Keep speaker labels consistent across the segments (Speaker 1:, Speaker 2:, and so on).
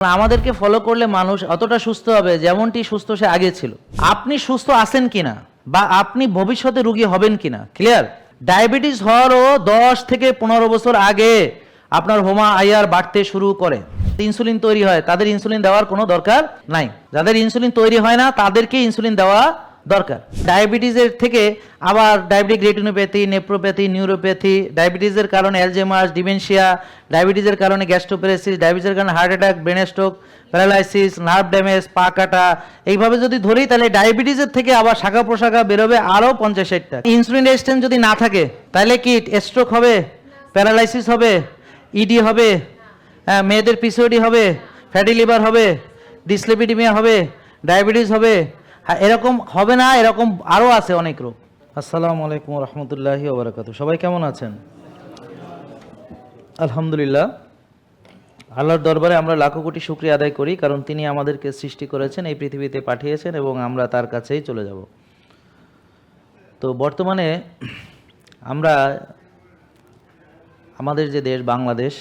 Speaker 1: আমাদেরকে ফলো করলে মানুষ অতটা সুস্থ হবে যেমনটি সুস্থ সে আগে ছিল। আপনি সুস্থ আছেন কিনা বা আপনি ভবিষ্যতে রোগী হবেন কিনা ক্লিয়ার। ডায়াবেটিস হওয়ারও 10 থেকে 15 বছর আগে আপনার হোমা আইআর বাড়তে শুরু করে। ইনসুলিন তৈরি হয়, তাদের ইনসুলিন দেওয়ার কোনো দরকার নাই। যাদের ইনসুলিন তৈরি হয় না তাদেরকে ইনসুলিন দেওয়া দরকার। ডায়াবেটিসের থেকে আবার ডায়াবেটিক রেটিনোপ্যাথি, নেফ্রোপ্যাথি, নিউরোপ্যাথি, ডায়াবেটিসের কারণে অ্যালজেমার্স, ডিমেনশিয়া, ডায়াবেটিসের কারণে গ্যাস্ট্রোপ্যারালাইসিস, ডায়াবেটিসের কারণে heart attack, brain stroke, paralysis, nerve damage, পা কাটা, এইভাবে যদি ধরি তাহলে ডায়াবেটিসের থেকে আবার শাখা প্রশাখা বেরোবে আরও 50-60টা। ইনসুলিন রেজিস্ট্যান্স যদি না থাকে তাহলে কি স্ট্রোক হবে, প্যারালাইসিস হবে, ইডি হবে, মেয়েদের পিসিওডি হবে, ফ্যাটি লিভার হবে, ডিসলিপিডিমিয়া হবে, ডায়াবেটিস হবে। এরকম হবে না, এরকম আরও আছে অনেক রোগ। আসসালামু আলাইকুম রহমতুল্লাহি ওয়া বারাকাতুহু। সবাই কেমন আছেন? আলহামদুলিল্লাহ, আল্লাহর দরবারে আমরা লাখো কোটি শুকরিয়া আদায় করি, কারণ তিনি আমাদেরকে সৃষ্টি করেছেন, এই পৃথিবীতে পাঠিয়েছেন এবং আমরা তার কাছেই চলে যাব। তো বর্তমানে আমরা আমাদের যে দেশ বাংলাদেশ,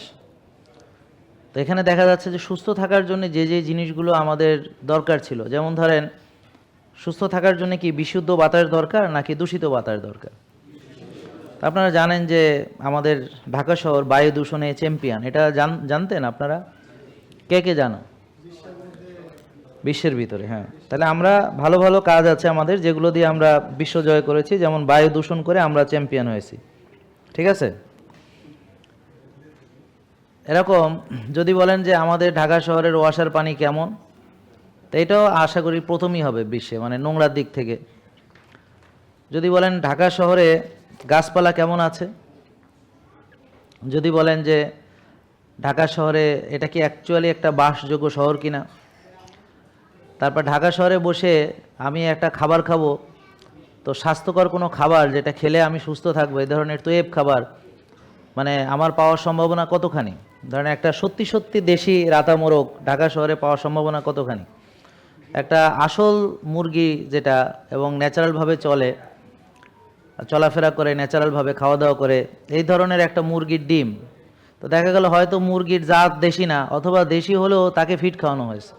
Speaker 1: তো এখানে দেখা যাচ্ছে যে সুস্থ থাকার জন্য যে যে জিনিসগুলো আমাদের দরকার ছিল, যেমন ধরেন সুস্থ থাকার জন্য কি বিশুদ্ধ বাতাস দরকার নাকি দূষিত বাতাস দরকার? আপনারা জানেন যে আমাদের ঢাকা শহর বায়ু দূষণে চ্যাম্পিয়ন, এটা জানতেন আপনারা? কে কে জানো? বিশ্বের ভিতরে, হ্যাঁ। তাহলে আমরা ভালো ভালো কাজ আছে আমাদের যেগুলো দিয়ে আমরা বিশ্ব জয় করেছি, যেমন বায়ু দূষণ করে আমরা চ্যাম্পিয়ন হয়েছি, ঠিক আছে? এরকম যদি বলেন যে আমাদের ঢাকা শহরের ওয়াসার পানি কেমন, তো এটাও আশা করি প্রথমই হবে বিশ্বে, মানে নোংরার দিক থেকে। যদি বলেন ঢাকা শহরে গাছপালা কেমন আছে, যদি বলেন যে ঢাকা শহরে এটা কি অ্যাকচুয়ালি একটা বাসযোগ্য শহর কিনা, তারপর ঢাকা শহরে বসে আমি একটা খাবার খাবো, তো স্বাস্থ্যকর কোনো খাবার যেটা খেলে আমি সুস্থ থাকবো, এই ধরনের তোয়েব খাবার মানে আমার পাওয়ার সম্ভাবনা কতখানি? ধরেন একটা সত্যি সত্যি দেশি রাতা মোরগ ঢাকা শহরে পাওয়ার সম্ভাবনা কতখানি? একটা আসল মুরগি যেটা এবং ন্যাচারালভাবে চলাফেরা করে, ন্যাচারালভাবে খাওয়া দাওয়া করে, এই ধরনের একটা মুরগির ডিম, তো দেখা গেল হয়তো মুরগির জাত দেশি না, অথবা দেশি হলেও তাকে ফিট খাওয়ানো হয়েছে।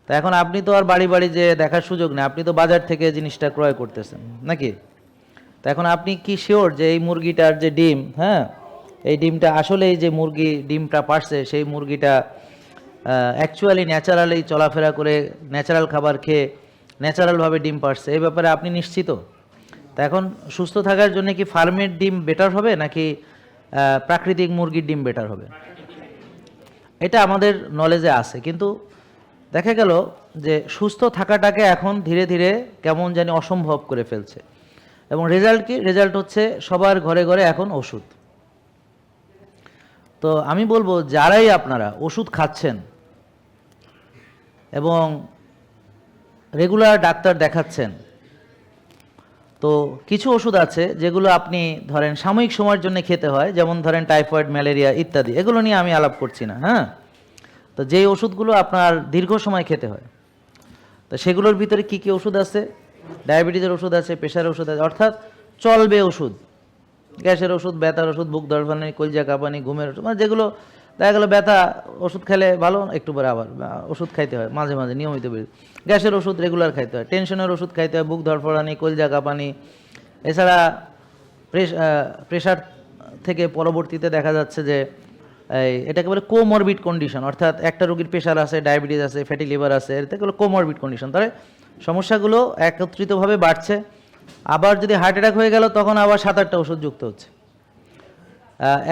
Speaker 1: তো এখন আপনি তো আর বাড়ি বাড়ি যে দেখার সুযোগ নেই, আপনি তো বাজার থেকে জিনিসটা ক্রয় করতেছেন নাকি? তো এখন আপনি কি শিওর যে এই মুরগিটার যে ডিম, হ্যাঁ, এই ডিমটা আসলে এই যে মুরগি ডিমটা পারছে সেই মুরগিটা অ্যাকচুয়ালি ন্যাচারালি চলাফেরা করে, ন্যাচারাল খাবার খেয়ে ন্যাচারালভাবে ডিম পারছে, এই ব্যাপারে আপনি নিশ্চিত? তা এখন সুস্থ থাকার জন্য কি ফার্মের ডিম বেটার হবে নাকি প্রাকৃতিক মুরগির ডিম বেটার হবে? এটা আমাদের নলেজে আছে, কিন্তু দেখা গেল যে সুস্থ থাকাটাকে এখন ধীরে ধীরে কেমন জানি অসম্ভব করে ফেলছে। এবং রেজাল্ট কি? রেজাল্ট হচ্ছে সবার ঘরে ঘরে এখন ওষুধ। তো আমি বলবো যারাই আপনারা ওষুধ খাচ্ছেন এবং রেগুলার ডাক্তার দেখাচ্ছেন, তো কিছু ওষুধ আছে যেগুলো আপনি ধরেন সাময়িক সময়ের জন্য খেতে হয়, যেমন ধরেন টাইফয়েড, ম্যালেরিয়া ইত্যাদি, এগুলো নিয়ে আমি আলাপ করছি না, হ্যাঁ। তো যেই ওষুধগুলো আপনার দীর্ঘ সময় খেতে হয়, তো সেগুলোর ভিতরে কি কি ওষুধ আছে? ডায়াবেটিসের ওষুধ আছে, প্রেশারের ওষুধ আছে, অর্থাৎ চলবে ওষুধ, গ্যাসের ওষুধ, ব্যথার ওষুধ, বুক ধড়ফড়ানি, কলজা কাঁপানি, ঘুমের ওষুধ, মানে যেগুলো দেখা গেলো ব্যথা ওষুধ খেলে ভালো, একটু পরে আবার ওষুধ খাইতে হয় মাঝে মাঝে নিয়মিত বেশি। গ্যাসের ওষুধ রেগুলার খাইতে হয়, টেনশনের ওষুধ খাইতে হয়, বুক ধড়ফড়ানি, কলজা কাঁপানি। এছাড়া প্রেশার থেকে পরবর্তীতে দেখা যাচ্ছে যে এটাকে বলে কোমরবিড কন্ডিশন, অর্থাৎ একটা রোগীর প্রেশার আছে, ডায়াবেটিস আছে, ফ্যাটি লিভার আছে, এটাকে বলে কোমরবিড কন্ডিশন। তাহলে সমস্যাগুলো একত্রিতভাবে বাড়ছে। আবার যদি হার্ট অ্যাটাক হয়ে গেল তখন আবার 7-8টা ওষুধ যুক্ত হচ্ছে।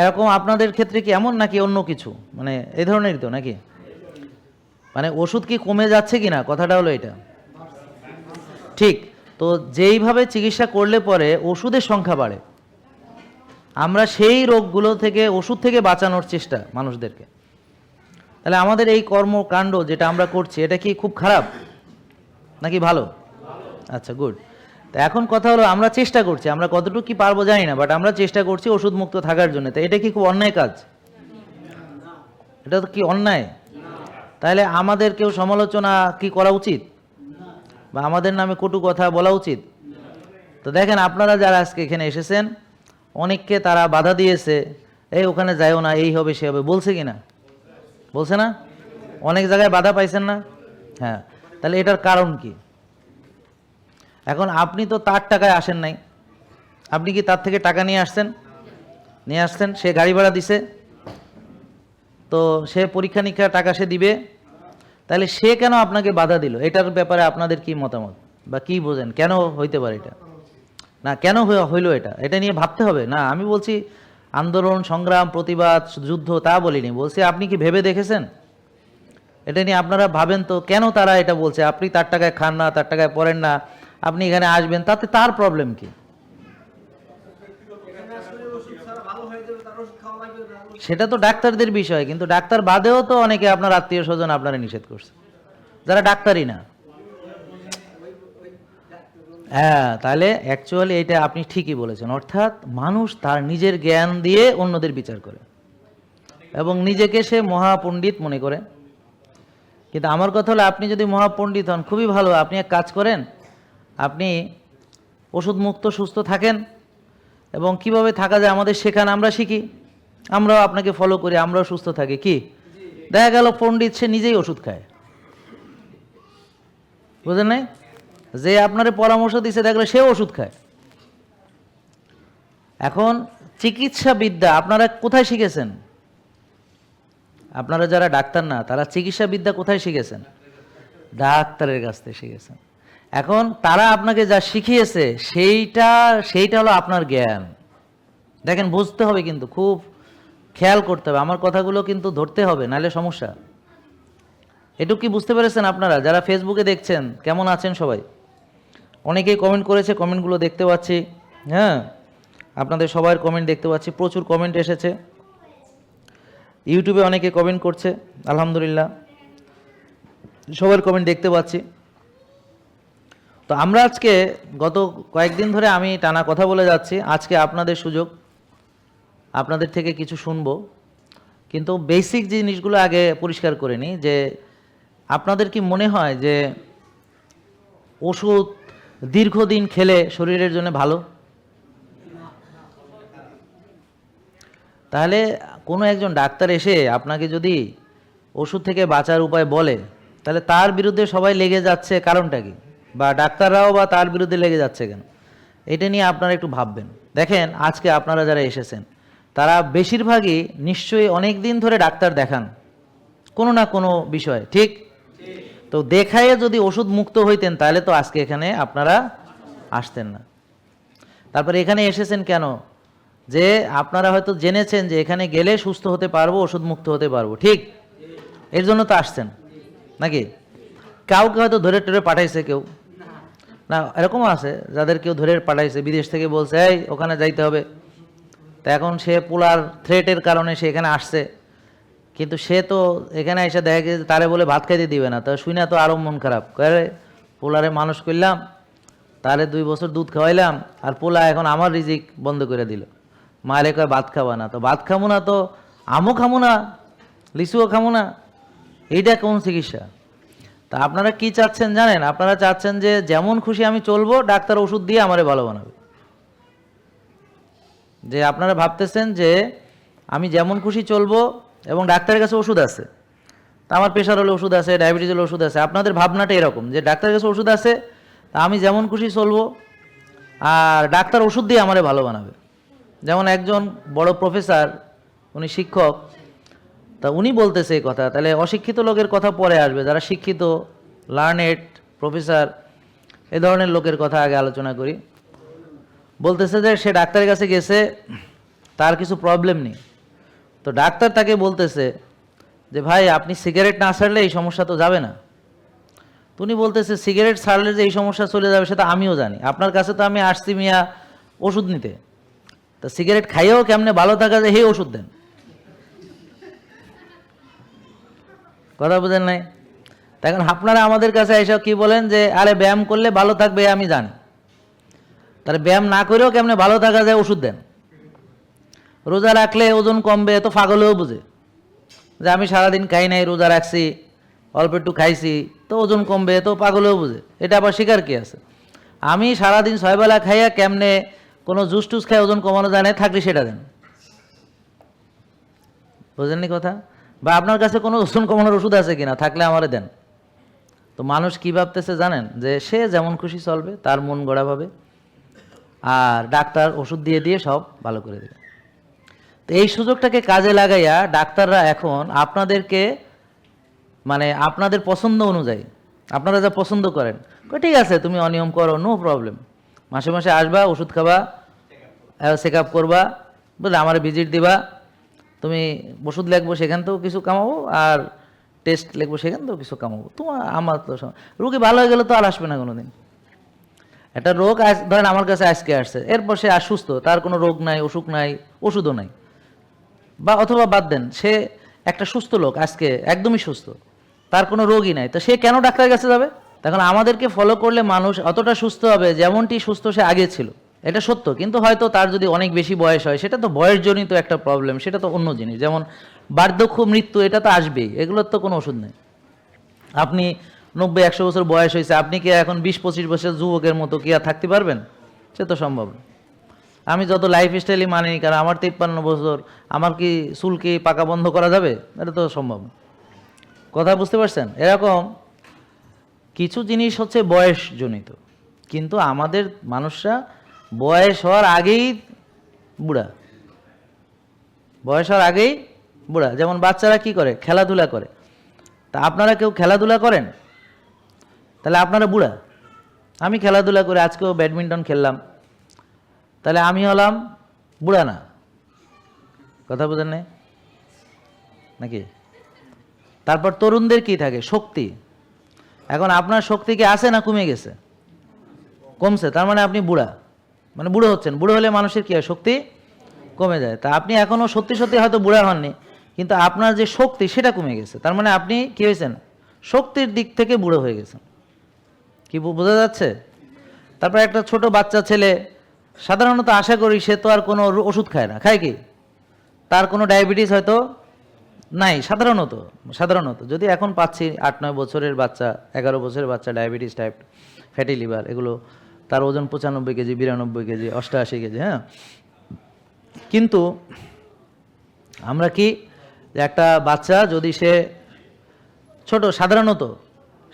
Speaker 1: এরকম আপনাদের ক্ষেত্রে কি এমন নাকি অন্য কিছু, মানে এই ধরনেরই তো নাকি? মানে ওষুধ কি কমে যাচ্ছে কিনা, কথাটা হলো এটা। ঠিক, তো যেইভাবে চিকিৎসা করলে পরে ওষুধের সংখ্যা বাড়ে, আমরা সেই রোগগুলো থেকে ওষুধ থেকে বাঁচানোর চেষ্টা মানুষদেরকে। তাহলে আমাদের এই কর্মকাণ্ড যেটা আমরা করছি এটা কি খুব খারাপ নাকি ভালো? আচ্ছা, গুড। তো এখন কথা হলো আমরা চেষ্টা করছি, আমরা কতটুকু কি পারবো জানি না, বাট আমরা চেষ্টা করছি ওষুধ মুক্ত থাকার জন্য। তো এটা কি খুব অন্যায় কাজ? এটা তো কি অন্যায়? তাহলে আমাদের কেউ সমালোচনা কি করা উচিত, বা আমাদের নামে কটু কথা বলা উচিত? তো দেখেন আপনারা যারা আজকে এখানে এসেছেন, অনেককে তারা বাধা দিয়েছে, এই ওখানে যাইও না, এই হবে সে হবে, বলছে কি না? বলছে না? অনেক জায়গায় বাধা পাইছেন না? হ্যাঁ, তাহলে এটার কারণ কি? এখন আপনি তো তার টাকায় আসেন নাই, আপনি কি তার থেকে টাকা নিয়ে আসছেন? নিয়ে আসছেন, সে গাড়ি ভাড়া দিছে, তো সে পরীক্ষা নিরীক্ষার টাকা সে দিবে, তাহলে সে কেন আপনাকে বাধা দিল? এটার ব্যাপারে আপনাদের কি মতামত, বা কি বোঝেন কেন হইতে পারে এটা? না কেন হইলো এটা, এটা নিয়ে ভাবতে হবে না। আমি বলছি আন্দোলন সংগ্রাম প্রতিবাদ যুদ্ধ তা বলিনি, বলছি আপনি কি ভেবে দেখেছেন এটা নিয়ে? আপনারা ভাবেন তো কেন তারা এটা বলছে? আপনি তার টাকায় খান না, তার টাকায় পড়েন না, আপনি এখানে আসবেন, তাতে তার প্রবলেম কি? সেটা তো ডাক্তারদের বিষয়, কিন্তু ডাক্তার বাদেও তো অনেকে আপনার আত্মীয় স্বজন আপনারা নিষেধ করছে, যারা ডাক্তারই না। হ্যাঁ, তাহলে অ্যাকচুয়ালি এটা আপনি ঠিকই বলেছেন, অর্থাৎ মানুষ তার নিজের জ্ঞান দিয়ে অন্যদের বিচার করে এবং নিজেকে সে মহাপণ্ডিত মনে করে। কিন্তু আমার কথা হলো, আপনি যদি মহাপণ্ডিত হন খুবই ভালো, আপনি এক কাজ করেন, আপনি ওষুধ মুক্ত সুস্থ থাকেন এবং কিভাবে থাকা যায় আমাদের শেখান, আমরা শিখি, আমরাও আপনাকে ফলো করি, আমরাও সুস্থ থাকি। কি দেখা গেল পণ্ডিত সে নিজেই ওষুধ খায়, বুঝলেন নাই? যে আপনার পরামর্শ দিছে দেখলে সেও ওষুধ খায়। এখন চিকিৎসা বিদ্যা আপনারা কোথায় শিখেছেন? আপনারা যারা ডাক্তার না, তারা চিকিৎসা বিদ্যা কোথায় শিখেছেন? ডাক্তারের কাছ থেকে শিখেছেন। এখন তারা আপনাকে যা শিখিয়েছে সেইটা হলো আপনার জ্ঞান। দেখেন, বুঝতে হবে, কিন্তু খুব খেয়াল করতে হবে, আমার কথাগুলো কিন্তু ধরতে হবে, নাহলে সমস্যা। এটুকু কি বুঝতে পেরেছেন আপনারা যারা ফেসবুকে দেখছেন? কেমন আছেন সবাই? অনেকেই কমেন্ট করেছে, কমেন্টগুলো দেখতে পাচ্ছি। হ্যাঁ, আপনাদের সবার কমেন্ট দেখতে পাচ্ছি, প্রচুর কমেন্ট এসেছে। ইউটিউবে অনেকে কমেন্ট করছে, আলহামদুলিল্লাহ, সবার কমেন্ট দেখতে পাচ্ছি। তো আমরা আজকে গত কয়েকদিন ধরে আমি টানা কথা বলে যাচ্ছি, আজকে আপনাদের সুযোগ, আপনাদের থেকে কিছু শুনবো। কিন্তু বেসিক জিনিসগুলো আগে পরিষ্কার করে নিই, যে আপনাদের কি মনে হয় যে ওষুধ দীর্ঘদিন খেলে শরীরের জন্য ভালো? তাহলে কোনো একজন ডাক্তার এসে আপনাকে যদি ওষুধ থেকে বাঁচার উপায় বলে, তাহলে তার বিরুদ্ধে সবাই লেগে যাচ্ছে, কারণটা কি? বা ডাক্তাররাও বা তার বিরুদ্ধে লেগে যাচ্ছে কেন? এটা নিয়ে আপনারা একটু ভাববেন। দেখেন, আজকে আপনারা যারা এসেছেন তারা বেশিরভাগই নিশ্চয়ই অনেক দিন ধরে ডাক্তার দেখান কোনো না কোনো বিষয়, ঠিক? তো দেখায়ে যদি ওষুধ মুক্ত হইতেন তাহলে তো আজকে এখানে আপনারা আসতেন না। তারপরে এখানে এসেছেন কেন? যে আপনারা হয়তো জেনেছেন যে এখানে গেলে সুস্থ হতে পারবো, ওষুধ মুক্ত হতে পারবো, ঠিক? এর জন্য তো আসছেন নাকি? কাউকে হয়তো ধরে টরে পাঠাইছে কেউ না, এরকমও আছে যাদের কেউ ধরে পাঠাইছে, বিদেশ থেকে বলছে এই ওখানে যাইতে হবে, তা এখন সে পোলার থ্রেটের কারণে সে এখানে আসছে, কিন্তু সে তো এখানে এসে দেখা গেছে তারে বলে ভাত খাইতে দিবে না, তা শুই না তো আরও মন খারাপ করে। পোলারে মানুষ করলাম, তারে 2 বছর দুধ খাওয়াইলাম, আর পোলা এখন আমার রিজিক বন্ধ করে দিল, মায়ের কয় ভাত খাবা না, তো ভাত খাবো না তো আমও খাবো না, লিচুও খাবো না, এইটা কোন চিকিৎসা? তা আপনারা কি চাচ্ছেন জানেন? আপনারা চাচ্ছেন যে যেমন খুশি আমি চলবো, ডাক্তার ওষুধ দিয়ে আমারে ভালো বানাবে। যে আপনারা ভাবতেছেন যে আমি যেমন খুশি চলবো এবং ডাক্তারের কাছে ওষুধ আছে, তা আমার প্রেশার হলে ওষুধ আছে, ডায়াবেটিস হলে ওষুধ আছে। আপনাদের ভাবনাটা এরকম যে ডাক্তারের কাছে ওষুধ আছে, তা আমি যেমন খুশি চলবো আর ডাক্তার ওষুধ দিয়ে আমারে ভালো বানাবে। যেমন একজন বড় প্রফেসর, উনি শিক্ষক, তা উনি বলতেছে এই কথা, তাহলে অশিক্ষিত লোকের কথা পরে আসবে, যারা শিক্ষিত লার্নেড প্রফেসর এ ধরনের লোকের কথা আগে আলোচনা করি। বলতেছে যে সে ডাক্তারের কাছে গেছে, তার কিছু প্রবলেম নেই, তো ডাক্তার তাকে বলতেছে যে ভাই আপনি সিগারেট না ছাড়লে এই সমস্যা তো যাবে না। তো উনি বলতেছে সিগারেট ছাড়লে যে এই সমস্যা চলে যাবে সেটা আমিও জানি, আপনার কাছে তো আমি আসছি মিয়া ওষুধ নিতে, তা সিগারেট খাইয়েও কেমনে ভালো থাকা যায় সেই ওষুধ দেন। কথা বুঝেন নাই? এখন আপনারা আমাদের কাছে এসব কি বলেন যে আরে ব্যায়াম করলে ভালো থাকবে আমি জানি, তাহলে ব্যায়াম না করেও কেমনে ভালো থাকা যায় ওষুধ দেন। রোজা রাখলে ওজন কমবে, তো পাগলেও বুঝে যে আমি সারাদিন খাই নাই, রোজা রাখছি, অল্প একটু খাইছি, তো ওজন কমবে, তো পাগলেও বুঝে। এটা আবার শিকার কি আছে? আমি সারাদিন 6 বেলা খাইয়া কেমনে কোনো জুস টুস খাই ওজন কমানো যায় না, থাকলে সেটা দেন। বুঝেননি কথা? বা আপনার কাছে কোনো ওজন কমানোর ওষুধ আছে কিনা, থাকলে আমারে দেন। তো মানুষ কি ভাবতেছে জানেন, যে সে যেমন খুশি চলবে, তার মন গড়াভাবে, আর ডাক্তার ওষুধ দিয়ে দিয়ে সব ভালো করে দেবে। তো এই সুযোগটাকে কাজে লাগাইয়া ডাক্তাররা এখন আপনাদেরকে মানে আপনাদের পছন্দ অনুযায়ী, আপনারা যা পছন্দ করেন, ঠিক আছে তুমি অনিয়ম করো, নো প্রবলেম, মাসে মাসে আসবা, ওষুধ খাবা, চেক আপ করবা, বুঝলে, আমার ভিজিট দিবা, তুমি ওষুধ লিখবো সেখান থেকেও কিছু কামাবো, আর টেস্ট লিখবো সেখান থেকেও কিছু কামাবো। তোমার আমার তো রোগী ভালো হয়ে গেলে তো আর আসবে না কোনোদিন। একটা রোগ ধরেন আমার কাছে আজকে আসছে, এরপর সে আর সুস্থ, তার কোনো রোগ নাই, অসুখ নাই, ওষুধও নাই, বা অথবা বাদ দেন, সে একটা সুস্থ লোক আজকে একদমই সুস্থ, তার কোনো রোগই নাই, তো সে কেন ডাক্তারের কাছে যাবে? তখন আমাদেরকে ফলো করলে মানুষ অতটা সুস্থ হবে যেমনটি সুস্থ সে আগে ছিল, এটা সত্য। কিন্তু হয়তো তার যদি অনেক বেশি বয়স হয়, সেটা তো বয়সজনিত একটা প্রবলেম, সেটা তো অন্য জিনিস। যেমন বার্ধক্য, মৃত্যু, এটা তো আসবেই, এগুলোর তো কোনো ওষুধ নেই। আপনি 90-100 বছর বয়স হয়েছে, আপনি কি এখন 20-25 বছর যুবকের মতো কি আর থাকতে পারবেন? সে তো সম্ভব না। আমি যত লাইফ স্টাইলই মানিনি, কারণ আমার 53 বছর, আমার কি চুল কি পাকা বন্ধ করা যাবে? এটা তো সম্ভব না। কথা বুঝতে পারছেন? এরকম কিছু জিনিস হচ্ছে বয়সজনিত, কিন্তু আমাদের মানুষরা বয়স হওয়ার আগেই বুড়া, বয়স হওয়ার আগেই বুড়া। যেমন বাচ্চারা কি করে, খেলাধুলা করে, তা আপনারা কেউ খেলাধুলা করেন? তাহলে আপনারা বুড়া। আমি খেলাধুলা করে, আজকেও ব্যাডমিন্টন খেললাম, তাহলে আমি হলাম বুড়া না? কথা বোঝেন নাই নাকি? তারপর তরুণদের কি থাকে, শক্তি। এখন আপনার শক্তি কি আছে না কমে গেছে? কমছে, তার মানে আপনি বুড়া, মানে বুড়ো হচ্ছেন। বুড়ো হলে মানুষের কি হয়, শক্তি কমে যায়। তা আপনি এখনো সত্যি সত্যি হয়তো বুড়া হননি, কিন্তু আপনার যে শক্তি সেটা কমে গেছে, তার মানে আপনি কি হয়েছেন, শক্তির দিক থেকে বুড়ো হয়ে গেছেন। কি বোঝা যাচ্ছে? তারপর একটা ছোট বাচ্চা ছেলে, সাধারণত আশা করি সে তো আর কোনো ওষুধ খায় না, খায় কি? তার কোনো ডায়াবেটিস হয়তো নাই, সাধারণত যদি এখন পাচ্ছি 8-9 বছরের বাচ্চা, 11 বছরের বাচ্চা ডায়াবেটিস, টাইপ ফ্যাটি লিভার, এগুলো, তার ওজন 95 কেজি, 92 কেজি, 88 কেজি, হ্যাঁ। কিন্তু আমরা কি, যে একটা বাচ্চা যদি সে ছোট, সাধারণত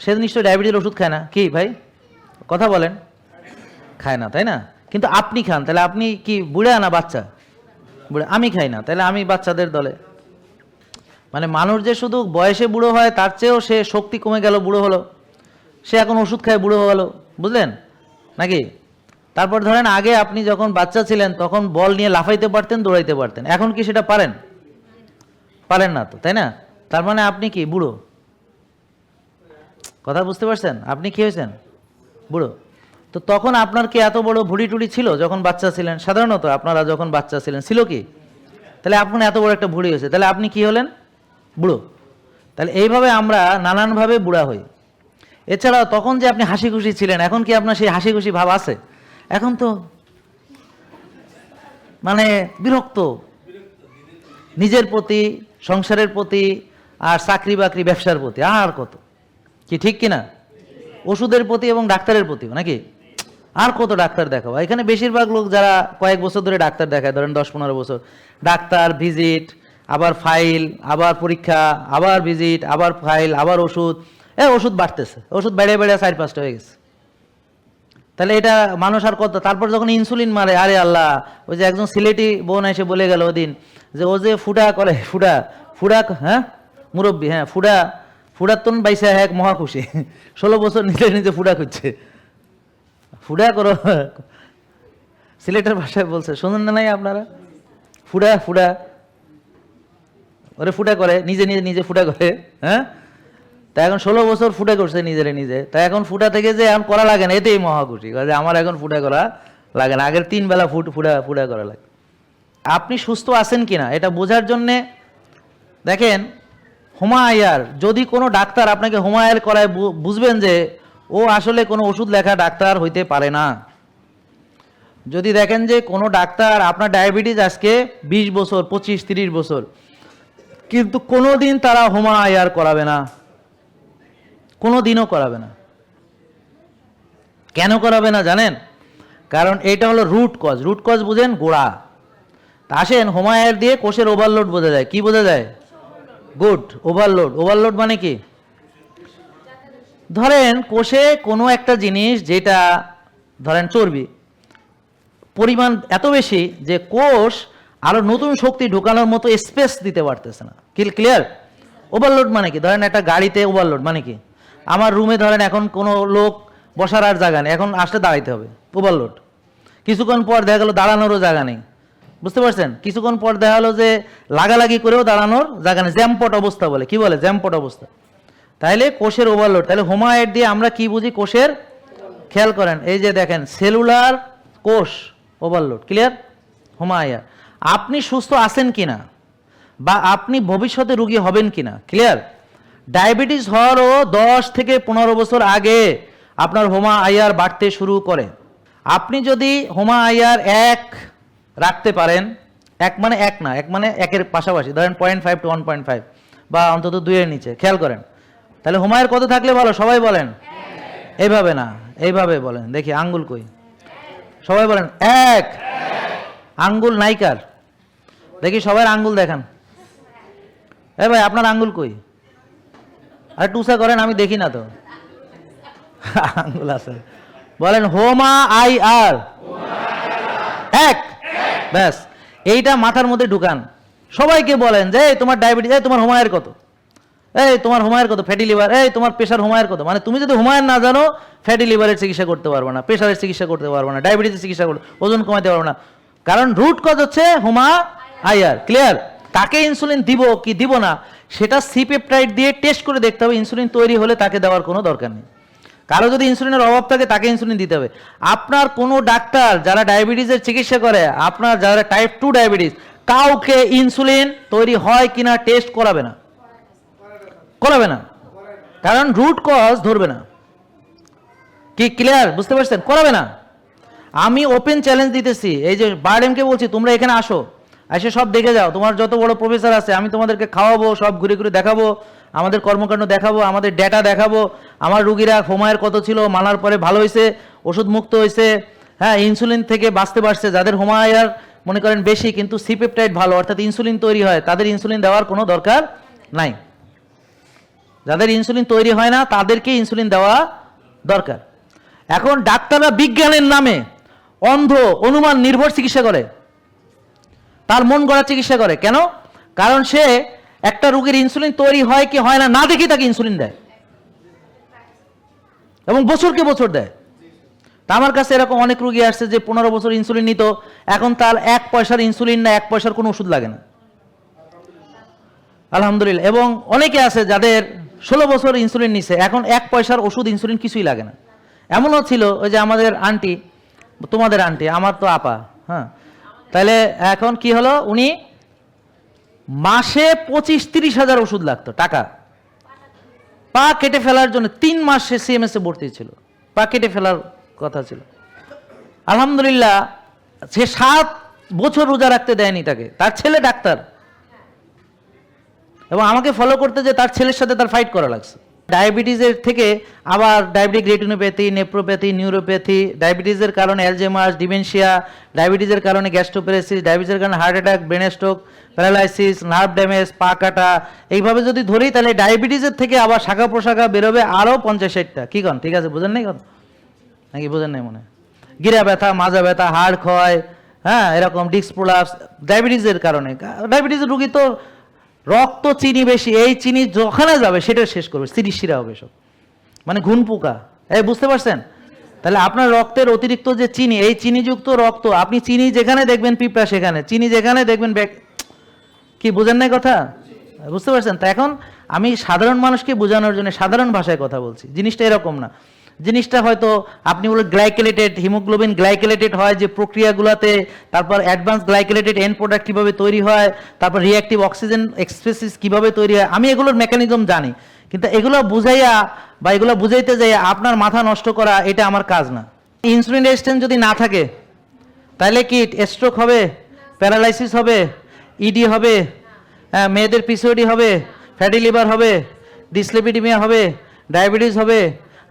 Speaker 1: সে নিশ্চয়ই ডায়াবেটিসের ওষুধ খায় না, কি ভাই কথা বলেন? খায় না, তাই না? কিন্তু আপনি খান, তাহলে আপনি কি বুড়া না বাচ্চা? বুড়া। আমি খাই না, তাহলে আমি বাচ্চাদের দলে। মানে মানুষ যে শুধু বয়সে বুড়ো হয়, তার চেয়েও সে শক্তি কমে গেল, বুড়ো হলো, সে এখন ওষুধ খায় বুড়ো হয়ে গেল, বুঝলেন নাকি? তারপর ধরেন আগে আপনি যখন বাচ্চা ছিলেন তখন বল নিয়ে লাফাইতে পারতেন, দৌড়াইতে পারতেন, এখন কি সেটা পারেন? পারেন না তো, তাই না? তার মানে আপনি কি বুড়ো। কথা বুঝতে পারছেন? আপনি কি হয়েছেন, বুড়ো। তো তখন আপনার কি এত বড় ভুঁড়ি টুড়ি ছিল যখন বাচ্চা ছিলেন? সাধারণত আপনারা যখন বাচ্চা ছিলেন ছিল কি? তাহলে আপনার এত বড় একটা ভুঁড়ি হয়েছে, তাহলে আপনি কি হলেন, বুড়ো। তাহলে এইভাবে আমরা নানানভাবে বুড়া হই। এছাড়াও তখন যে আপনি হাসি খুশি ছিলেন, এখন কি আপনার সেই হাসি খুশি ভাব আছে? এখন তো মানে বিরক্ত, নিজের প্রতি, সংসারের প্রতি, আর চাকরি বাকরি ব্যবসার প্রতি, আর কত কি, ঠিক কিনা? ওষুধের প্রতি এবং ডাক্তারের প্রতিও, নাকি? আর কত ডাক্তার দেখাবো? এখানে বেশিরভাগ লোক যারা কয়েক বছর ধরে ডাক্তার দেখায়, ধরেন 10-15 বছর, ডাক্তার, ভিজিট, আবার ফাইল, আবার পরীক্ষা, আবার ভিজিট, আবার ফাইল, আবার ওষুধ, ওষুধ বাড়তেছে, ওষুধ বেড়ে বেড়ে 4-5টা হয়ে গেছে। তাহলে এটা মানুষ আর কত? তারপর যখন ইনসুলিন মারে, আরে আল্লাহ, ওই যে একজন সিলেটি বোন এসে বলে গেল ওদিন, যে ও যে ফুডা করে, ফুডা, হ্যাঁ মুরব্বী, হ্যাঁ ফুডার তো বাইসা, হ্যাঁ মহা খুশি, 16 বছর নিজে নিজে ফুডা খুঁজছে। ফুডা করো, সিলেটের ভাষায় বলছে, শোনেন না নাই আপনারা? ফুডা ওরে ফুডা করে, নিজে ফুডা করে, হ্যাঁ। তা এখন 16 বছর ফুটা করছে নিজে, তা এখন ফুটা থেকে যে এখন করা লাগে না, এতেই মহা খুশি, আমার এখন ফুটা করা লাগে না, আগের 3 বেলা ফুটা করা লাগে। আপনি সুস্থ আছেন কিনা এটা বোঝার জন্যে দেখেন, হোমায়ার, যদি কোনো ডাক্তার আপনাকে হোমায়ার করায়, বুঝবেন যে ও আসলে কোনো ওষুধ লেখা ডাক্তার হইতে পারে না। যদি দেখেন যে কোনো ডাক্তার, আপনার ডায়াবেটিস আজকে 20 বছর, 25-30 বছর, কিন্তু কোনোদিন তারা হোমায়ার করাবে না, কোনো দিনও করাবে না। কেন করাবে না জানেন? কারণ এটা হলো রুট কজ বুঝেন, গোড়া। তা আসেন, হোমায়ার দিয়ে কোষের ওভারলোড বোঝা যায়, কি বোঝা যায়? গুড। ওভারলোড, ওভারলোড মানে কি? ধরেন কোষে কোনো একটা জিনিস, যেটা ধরেন চর্বি, পরিমাণ এত বেশি যে কোষ আরো নতুন শক্তি ঢোকানোর মতো স্পেস দিতে পারতেছে না। ক্লিয়ার? ওভারলোড মানে কি? ধরেন একটা গাড়িতে ওভারলোড মানে কি? আমার রুমে ধরেন এখন কোনো লোক বসার আর জায়গা নেই, এখন আসলে দাঁড়াইতে হবে, ওভারলোড। কিছুক্ষণ পর দেখা গেল দাঁড়ানোরও জায়গা নেই, বুঝতে পারছেন? কিছুক্ষণ পর দেখা গেলো যে লাগালাগি করেও দাঁড়ানোর জায়গা নেই, জ্যামপট অবস্থা বলে, কি বলে? জ্যামপট অবস্থা। তাইলে কোষের ওভারলোড। তাহলে হোমায়েড দিয়ে আমরা কি বুঝি? কোষের। খেয়াল করেন, এই যে দেখেন সেলুলার কোষ ওভারলোড। ক্লিয়ার? হোমায়ার। আপনি সুস্থ আছেন কিনা বা আপনি ভবিষ্যতে রোগী হবেন কিনা, ক্লিয়ার? ডায়াবেটিস হওয়ারও 10 থেকে 15 বছর আগে আপনার হোমা আইআর বাড়তে শুরু করে। আপনি যদি হোমা আইআর 1 রাখতে পারেন, 1 মানে 1 না, 1 মানে 1-এর পাশাপাশি, ধরেন 0.5 to 1.5 বা অন্তত 2-এর নিচে, খেয়াল করেন। তাহলে হোমায়ের কত থাকলে ভালো? সবাই বলেন। এইভাবে না, এইভাবে বলেন, দেখি আঙ্গুল কই, সবাই বলেন 1। আঙ্গুল নাইকার, দেখি সবাই আঙ্গুল দেখান। এ ভাই আপনার আঙ্গুল কই? আর টুসা করেন, আমি দেখি না তো। আঙ্গুল আছে, বলেন হোমা আইআর 1। ব্যাস, এইটা মাথার মধ্যে ঢুকান। সবাইকে বলেন যে তোমার ডায়াবেটিস, তোমার হোমায়ের কত, তোমার হোমায়ের কত, ফ্যাটি লিভার, তোমার প্রেশার হোমায়ের কত। মানে তুমি যদি হোমায়ের না জানো, ফ্যাটি লিভারের চিকিৎসা করতে পারবে না, প্রেশারের চিকিৎসা করতে পারবে না, ডায়াবেটিসের চিকিৎসা করতে, ওজন কমাতে পারবে না। কারণ রুট কজ হচ্ছে হোমা আইআর। ক্লিয়ার? তাকে ইনসুলিন দিব কি দিব না, সেটা সি পেপটাইড দিয়ে টেস্ট করে দেখতে হবে। ইনসুলিন তৈরি হলে তাকে দেওয়ার কোনো দরকার নেই। কারো যদি ইনসুলিনের অভাব থাকে, তাকে ইনসুলিন দিতে হবে। আপনার কোনো ডাক্তার যারা ডায়াবেটিসের চিকিৎসা করে, আপনার যারা টাইপ 2 ডায়াবেটিস, কাউকে ইনসুলিন তৈরি হয় কিনা টেস্ট করাবে না, করাবে না। কারণ রুট কজ ধরবে না। কি ক্লিয়ার? বুঝতে পারছেন? করাবে না। আমি ওপেন চ্যালেঞ্জ দিতেছি, এই যে বারডেমকে বলছি তোমরা এখানে আসো, এসে সব দেখে যাও। তোমার যত বড় প্রফেসর আছে, আমি তোমাদেরকে খাওয়াবো, সব ঘুরে ঘুরে দেখাবো, আমাদের কর্মকাণ্ড দেখাবো, আমাদের ডেটা দেখাবো, আমার রুগীরা হোমায়ের কত ছিল, মানার পরে ভালো হয়েছে, ওষুধ মুক্ত হয়েছে, হ্যাঁ ইনসুলিন থেকে বাঁচতে পারছে। যাদের হোমায়ার মনে করেন বেশি কিন্তু সি পেপটাইড ভালো, অর্থাৎ ইনসুলিন তৈরি হয়, তাদের ইনসুলিন দেওয়ার কোনো দরকার নাই। যাদের ইনসুলিন তৈরি হয় না, তাদেরকে ইনসুলিন দেওয়া দরকার। এখন ডাক্তাররা বিজ্ঞানের নামে অন্ধ অনুমান নির্ভর চিকিৎসা করে, তার মন গড়া চিকিৎসা করে। কেন? কারণ সে একটা রোগীর ইনসুলিন তৈরি হয় কি হয় না, না দেখি তাকে ইনসুলিন দেয়, এবং বছরকে বছর দেয়। তা আমার কাছে এরকম অনেক রোগী আসছে যে 15 বছর ইনসুলিন নিত, এখন তার 1 পয়সার ইনসুলিন না, 1 পয়সার কোনো ওষুধ লাগে না, আলহামদুলিল্লাহ। এবং অনেকে আছে যাদের 16 বছর ইনসুলিন নিছে, এখন 1 পয়সার ওষুধ ইনসুলিন কিছুই লাগে না। এমনও ছিল, ওই যে আমাদের আন্টি, তোমাদের আন্টি, আমার তো আপা, হ্যাঁ, তাহলে এখন কি হলো, উনি মাসে 25-30 হাজার ওষুধ লাগতো টাকা, পা কেটে ফেলার জন্য 3 মাস সে সিএমএস এ ভর্তি ছিল, পা কেটে ফেলার কথা ছিল। আলহামদুলিল্লাহ, সে 7 বছর রোজা রাখতে দেয়নি তাকে, তার ছেলে ডাক্তার, এবং আমাকে ফলো করতে যে তার ছেলের সাথে তার ফাইট করা লাগছে। ডায়াবেটিসের থেকে আবার ডায়াবেটিক রেটিনোপ্যাথি, নেপ্রোপ্যাথি, নিউরোপ্যাথি, ডায়াবেটিসের কারণে অ্যালজেমার্স, ডিমেনশিয়া, ডায়াবেটিসের কারণে গ্যাস্ট্রোপ্যারেসিস, ডায়াবেটিসের কারণে heart attack, brain stroke, paralysis, nerve damage, পা কাটা, এইভাবে যদি ধরি তাহলে ডায়াবেটিসের থেকে আবার শাখা প্রশাখা বেরোবে আরও 50-60টা। কি কন? ঠিক আছে, বুঝেন নাই কথা নাকি? বুঝেন নাই মনে? গিরা ব্যথা, মাজা ব্যথা, হাড় ক্ষয়, হ্যাঁ এরকম ডিস্ক প্রোলাপস, ডায়াবেটিসের কারণে। ডায়াবেটিসের রোগী তো রক্ত চিনি বেশি, এই চিনি যখানে যাবে সেটা শেষ করবে, সিরিশিরা হবে সব, মানে ঘুন পোকা। এই বুঝতে পারছেন? তাহলে আপনার রক্তের অতিরিক্ত যে চিনি, এই চিনিযুক্ত রক্ত, আপনি চিনি যেখানে দেখবেন পিঁপড়া সেখানে, চিনি যেখানে দেখবেন কি বুঝেন নাই কথা? বুঝতে পারছেন? তা এখন আমি সাধারণ মানুষকে বোঝানোর জন্য সাধারণ ভাষায় কথা বলছি। জিনিসটা এরকম না। জিনিসটা হয়তো আপনি বলে গ্লাইকেলেটেড, হিমোগ্লোবিন গ্লাইকেলেটেড হয় যে প্রক্রিয়াগুলোতে, তারপর অ্যাডভান্স গ্লাইকেলেটেড এন্ড প্রোডাক্ট কীভাবে তৈরি হয়, তারপর রিঅ্যাক্টিভ অক্সিজেন এক্সপ্রেসিস কীভাবে তৈরি হয়, আমি এগুলোর মেকানিজম জানি। কিন্তু এগুলো বুঝাইয়া বা এগুলো বুঝাইতে যাইয়া আপনার মাথা নষ্ট করা, এটা আমার কাজ না। ইনসুলিন রেজিস্ট্যান্স যদি না থাকে, তাহলে কি স্ট্রোক হবে, প্যারালাইসিস হবে, ইডি হবে, হ্যাঁ মেয়েদের পিসিওডি হবে, ফ্যাটি লিভার হবে, ডিসলিপিডিমিয়া হবে, ডায়াবেটিস হবে,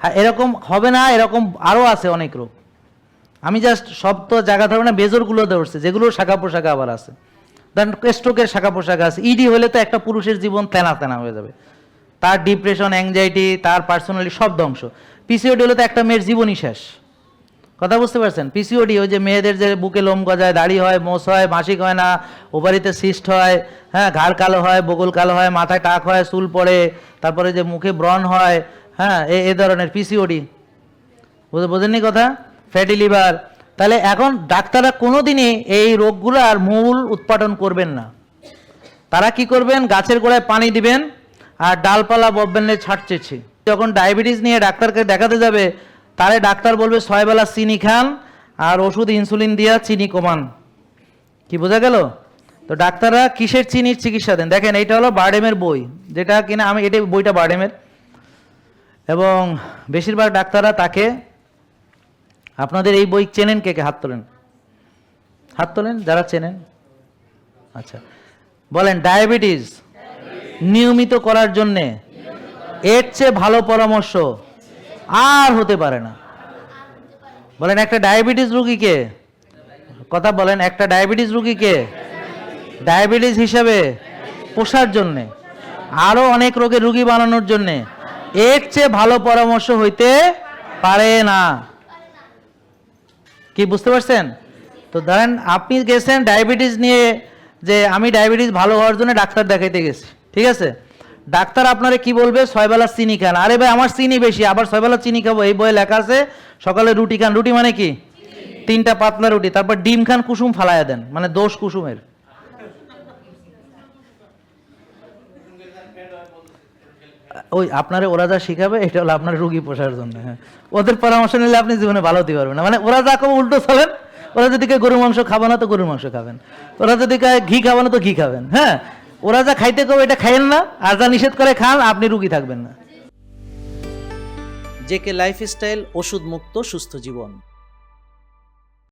Speaker 1: হ্যাঁ এরকম হবে না। এরকম আরও আছে অনেক রোগ, আমি জাস্ট সব তো জায়গা ধরবো না, বেজরগুলো ধরছে, যেগুলো শাখা প্রশাখা আবার আছে। দেন স্ট্রোকের শাখা পোশাক আছে। ইডি হলে তো একটা পুরুষের জীবন তেনা তেনা হয়ে যাবে, তার ডিপ্রেশন, অ্যাংজাইটি, তার পার্সোনালি সব ধ্বংস। পিসিওডি হলে তো একটা মেয়ের জীবনই শেষ। কথা বুঝতে পারছেন? পিসিওডি ওই যে মেয়েদের যে বুকে লোম গজায়, দাড়ি হয়, মোষ হয়, মাসিক হয় না, ওভারিতে সিস্ট হয়, হ্যাঁ, ঘাড় কালো হয়, বগল কালো হয়, মাথায় টাক হয়, চুল পড়ে, তারপরে যে মুখে ব্রণ হয়, হ্যাঁ, এ ধরনের পিসিওডি। বোঝেননি কথা? Fatty liver. তাহলে এখন ডাক্তাররা কোনোদিনই এই রোগগুলোর মূল উৎপাদন করবেন না। তারা কি করবেন? গাছের গোড়ায় পানি দিবেন আর ডালপালা বলবেন ছাড়ছেছি। যখন ডায়াবেটিস নিয়ে ডাক্তারকে দেখাতে যাবে, তাহলে ডাক্তার বলবে 6 বেলা চিনি খান আর ওষুধ ইনসুলিন দিয়া চিনি কমান। কি বোঝা গেল? তো ডাক্তাররা কিসের চিনির চিকিৎসা দেন? দেখেন, এইটা হলো বারডেমের বই, যেটা কিনা আমি, এটা বইটা বারডেমের, এবং বেশিরভাগ ডাক্তাররা তাকে, আপনাদের এই বই চেনেন কে কে? হাত তোলেন, হাত তোলেন যারা চেনেন। আচ্ছা, বলেন ডায়াবেটিস নিয়মিত করার জন্যে এর চেয়ে ভালো পরামর্শ আর হতে পারে না। বলেন একটা ডায়াবেটিস রোগীকে, কথা বলেন, একটা ডায়াবেটিস রোগীকে ডায়াবেটিস হিসাবে পোষার জন্যে, আরো অনেক রোগের রোগী বানানোর জন্যে এর চেয়ে ভালো পরামর্শ হইতে পারে না। কি বুঝতে পারছেন? তো ধরেন আপনি গেছেন ডায়াবেটিস নিয়ে, যে আমি ডায়াবেটিস ভালো হওয়ার জন্য ডাক্তার দেখাইতে গেছি, ঠিক আছে? ডাক্তার আপনারে কি বলবে? 6 বেলা চিনি খান। আরে ভাই, আমার চিনি বেশি, আবার 6 বেলা চিনি খাবো? এই বইয়ে লেখা আছে সকালে রুটি খান। রুটি মানে কি? 3টা পাতলা রুটি, তারপর ডিম খান, কুসুম ফালাইয়া দেন, মানে দোষ কুসুমের। ওই আপনারে ওরা যা শিখাবে এটা হলো আপনার রুগী পোষার জন্য। হ্যাঁ, ওদের পরামর্শ নিলে আপনি জীবনে ভালো হতে পারবেন না। মানে ওরা যা করবে উল্টো চলেন। ওরা যদি কে গরুর মাংস খাবে না তো গরুর মাংস খাবেন, ওরা যদি কায় ঘি খাবে না তো ঘি খাবেন। হ্যাঁ, ওরা যা খাইতে করবে এটা খাইয়েন না, আর যা নিষেধ করে খান, আপনি রুগী থাকবেন না।
Speaker 2: জেকে লাইফস্টাইল, ওষুধ মুক্ত সুস্থ জীবন।